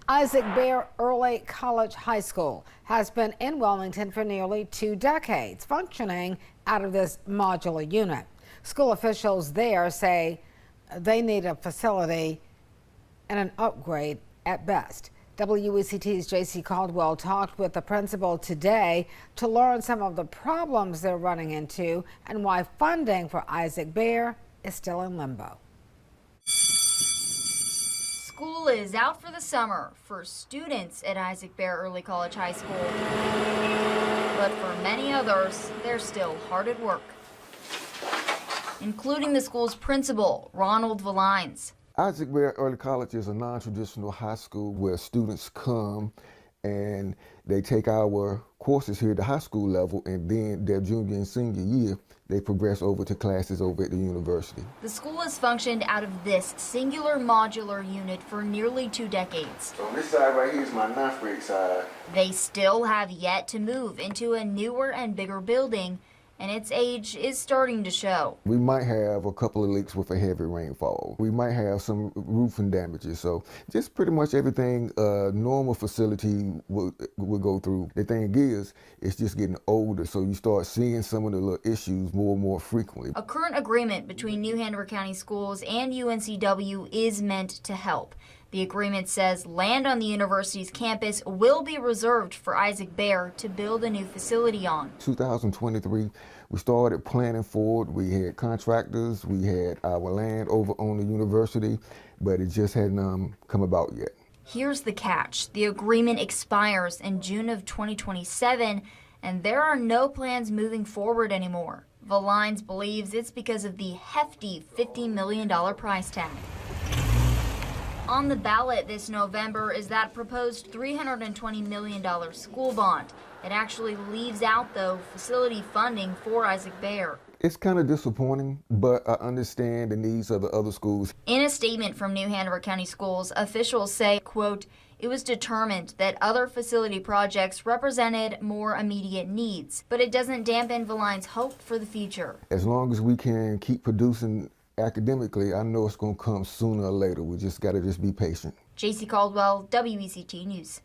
Isaac Bear Early College High School has been in Wilmington for nearly 2 decades, functioning out of this modular unit. School officials there say they need a facility and an upgrade at best. WECT's J.C. Caldwell talked with the principal today to learn some of the problems they're running into and why funding for Isaac Bear is still in limbo. School is out for the summer for students at Isaac Bear Early College High School. But for many others, they're still hard at work, including the school's principal, Ronald Valines. Isaac Bear Early College is a non-traditional high school where students come and they take our courses here at the high school level, and then their junior and senior year, they progress over to classes over at the university. The school has functioned out of this singular modular unit for nearly 2 decades. So this side right here is my ninth grade side. They still have yet to move into a newer and bigger building, and its age is starting to show. We might have a couple of leaks with a heavy rainfall. We might have some roofing damages. So just pretty much everything a normal facility would go through. The thing is, it's just getting older, so you start seeing some of the little issues more and more frequently. A current agreement between New Hanover County Schools and UNCW is meant to help. The agreement says land on the university's campus will be reserved for Isaac Bear to build a new facility on. 2023, we started planning for it. We had contractors, we had our land over on the university, but it just hadn't come about yet. Here's the catch. The agreement expires in June of 2027, and there are no plans moving forward anymore. Valines believes it's because of the hefty $50 million price tag. On the ballot this November is that proposed $320 million school bond. It actually leaves out, though, facility funding for Isaac Bear. It's kind of disappointing, but I understand the needs of the other schools. In a statement from New Hanover County Schools, officials say, quote, it was determined that other facility projects represented more immediate needs, but it doesn't dampen Valines' hope for the future. As long as we can keep producing academically, I know it's going to come sooner or later. We just got to be patient. J.C. Caldwell, WECT News.